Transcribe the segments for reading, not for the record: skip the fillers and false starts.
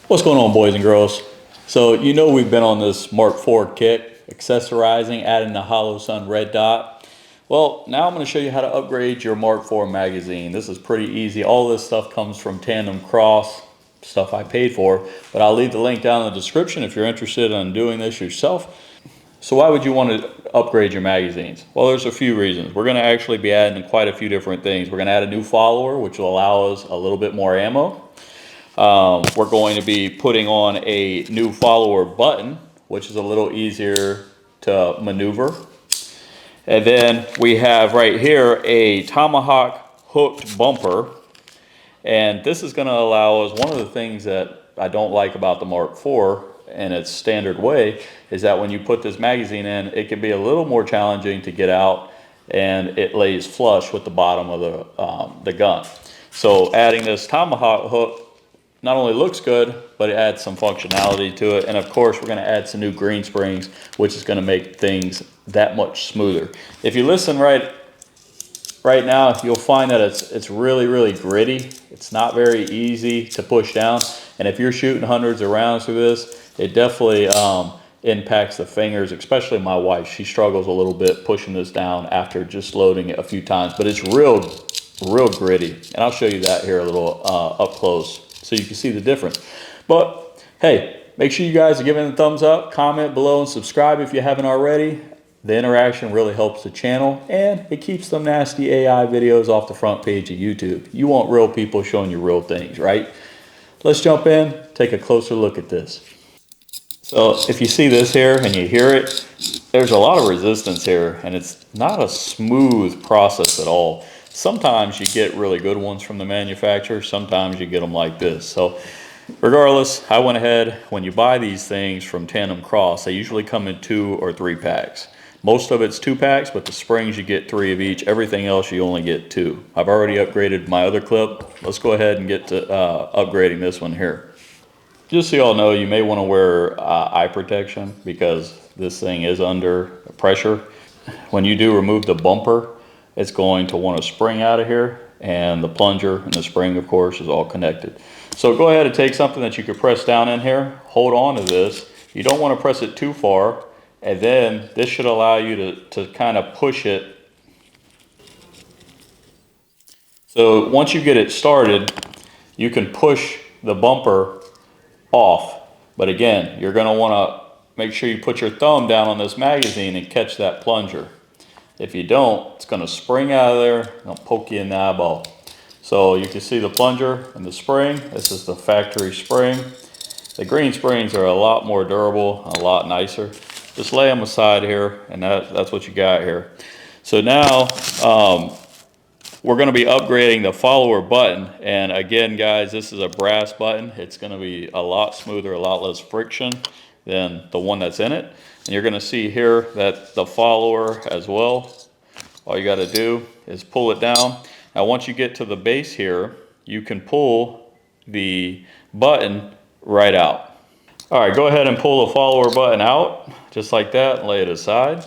What's going on, boys and girls? So you know we've been on this Mark IV kick, accessorizing, adding the hollow sun red dot. Well, now I'm going to show you how to upgrade your Mark IV magazine. This is pretty easy. All this stuff comes from Tandemkross, stuff I paid for, but I'll leave the link down in the description if you're interested in doing this yourself. So why would you want to upgrade your magazines? Well, there's a few reasons. We're going to actually be adding quite a few different things. We're going to add a new follower, which will allow us a little bit more ammo. We're going to be putting on a new follower button, which is a little easier to maneuver. And then we have right here a tomahawk hooked bumper. And this is going to allow us, one of the things that I don't like about the Mark IV in its standard way is that when you put this magazine in, it can be a little more challenging to get out, and it lays flush with the bottom of the gun. So adding this tomahawk hook not only looks good, but it adds some functionality to it. And of course, we're going to add some new green springs, which is going to make things that much smoother. If you listen right now, you'll find that it's really gritty. It's not very easy to push down. And if you're shooting hundreds of rounds through this, it definitely impacts the fingers, especially my wife. She struggles a little bit pushing this down after just loading it a few times, but it's real gritty. And I'll show you that here a little up close, so you can see the difference. But hey, make sure you guys are giving it a thumbs up, comment below, and subscribe if you haven't already. The interaction really helps the channel, and it keeps them nasty AI videos off the front page of YouTube. You want real people showing you real things, right? Let's jump in, take a closer look at this. So if you see this here and you hear it, there's a lot of resistance here, and it's not a smooth process at all. Sometimes you get really good ones from the manufacturer, sometimes you get them like this. So regardless, I went ahead, when you buy these things from Tandemkross, they usually come in 2 or 3 packs. Most of it's 2 packs, but the springs you get 3 of each. Everything else you only get 2. I've already upgraded my other clip. Let's go ahead and get to upgrading this one here. Just so y'all know, you may want to wear eye protection because this thing is under pressure. When you do remove the bumper, it's going to want to spring out of here, and the plunger and the spring, of course, is all connected. So go ahead and take something that you could press down in here, hold on to this. You don't want to press it too far, and then this should allow you to kind of push it. So once you get it started, you can push the bumper off. But again, you're going to want to make sure you put your thumb down on this magazine and catch that plunger. If you don't, it's going to spring out of there and it'll poke you in the eyeball. So you can see the plunger and the spring. This is the factory spring. The green springs are a lot more durable, a lot nicer. Just lay them aside here, and that's what you got here. So now we're going to be upgrading the follower button. And again, guys, this is a brass button. It's going to be a lot smoother, a lot less friction than the one that's in it. And you're going to see here that the follower as well, all you got to do is pull it down. Now once you get to the base here, you can pull the button right out. All right, go ahead and pull the follower button out just like that and lay it aside.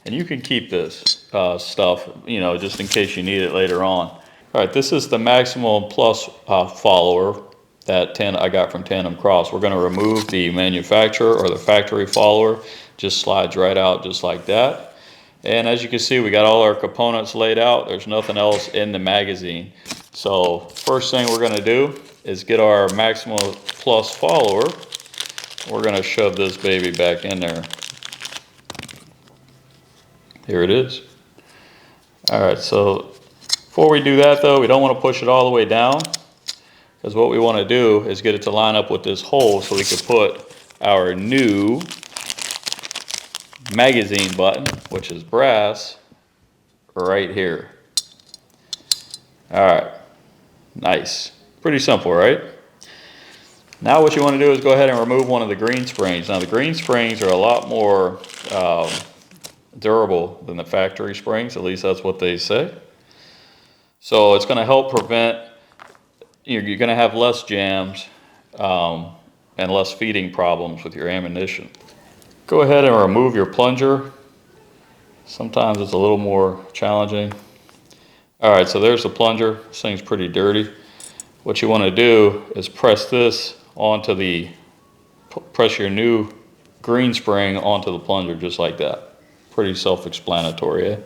And you can keep this stuff, you know, just in case you need it later on. All right, this is the Maximum Plus follower that I got from Tandemkross. We're going to remove the manufacturer or the factory follower. Just slides right out just like that. And as you can see, we got all our components laid out. There's nothing else in the magazine. So first thing we're going to do is get our Maximum Plus follower. We're going to shove this baby back in there. Here it is. All right, so before we do that though, we don't want to push it all the way down, because what we want to do is get it to line up with this hole so we can put our new magazine button, which is brass, right here. All right, nice. Pretty simple, right? Now what you want to do is go ahead and remove one of the green springs. Now the green springs are a lot more durable than the factory springs, at least that's what they say. So it's going to help prevent, you're going to have less jams and less feeding problems with your ammunition. Go ahead and remove your plunger. Sometimes it's a little more challenging. All right, so there's the plunger. This thing's pretty dirty. What you want to do is press this onto the, press your new green spring onto the plunger just like that. Pretty self-explanatory, eh?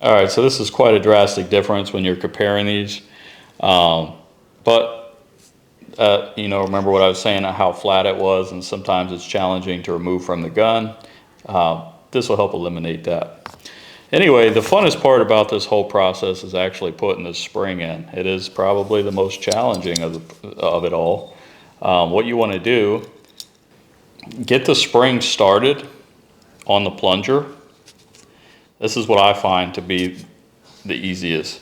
All right, so this is quite a drastic difference when you're comparing these. But you know, remember what I was saying, how flat it was, and sometimes it's challenging to remove from the gun. This will help eliminate that. Anyway, the funnest part about this whole process is actually putting this spring in. It is probably the most challenging of it all. What you want to do, get the spring started on the plunger. This is what I find to be the easiest.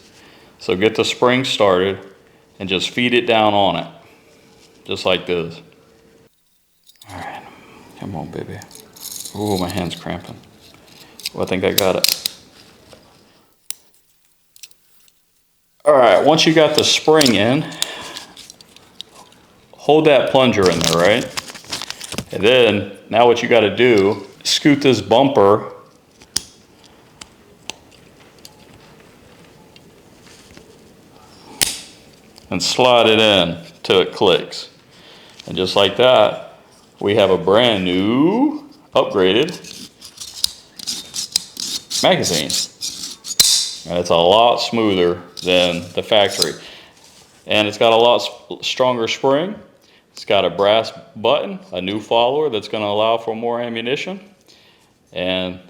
So get the spring started and just feed it down on it, just like this. All right, come on, baby. Ooh, my hand's cramping. Well, I think I got it. All right, once you got the spring in, hold that plunger in there, right? And then, now what you gotta do, scoot this bumper and slide it in till it clicks. And just like that, we have a brand new, upgraded magazine. And it's a lot smoother than the factory. And it's got a lot stronger spring. It's got a brass button, a new follower that's going to allow for more ammunition, and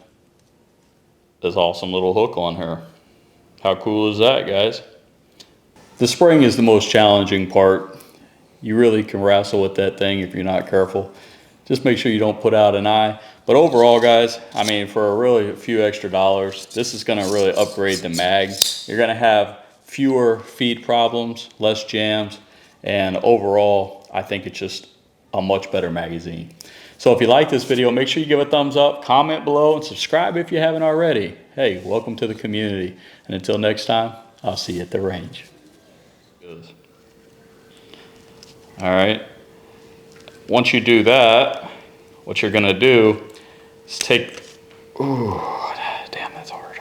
this awesome little hook on here. How cool is that, guys? The spring is the most challenging part. You really can wrestle with that thing if you're not careful. Just make sure you don't put out an eye. But overall, guys, I mean, for a few extra dollars, this is going to really upgrade the mag. You're going to have fewer feed problems, less jams, and overall, I think it's just a much better magazine. So if you like this video, make sure you give a thumbs up, comment below, and subscribe if you haven't already. Hey, welcome to the community. And until next time, I'll see you at the range. All right. Once you do that, what you're gonna do is take, ooh, damn, that's hard.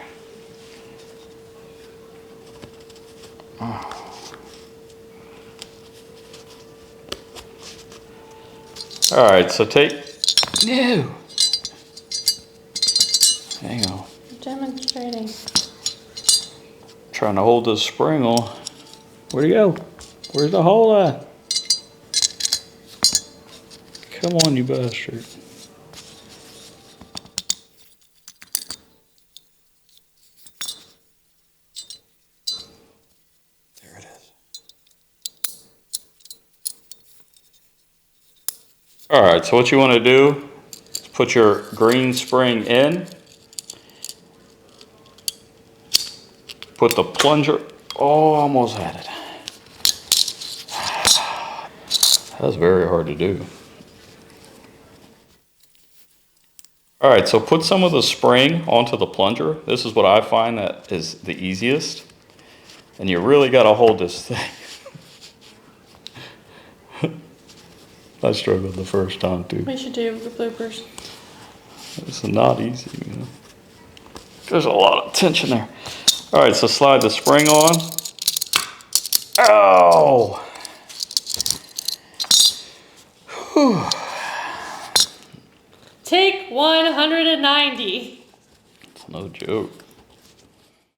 Oh. All right, so take, no. Hang on. Demonstrating. Trying to hold this spring on. Where'd he go? Where's the hole at? Come on, you bastard. There it is. All right, so what you want to do is put your green spring in. Put the plunger, oh, almost had it. That's very hard to do. All right, so put some of the spring onto the plunger. This is what I find that is the easiest. And you really got to hold this thing. I struggled the first time too. We should do the bloopers. This is not easy, you know. There's a lot of tension there. All right, so slide the spring on. Ow! Whew. Take 190. It's no joke.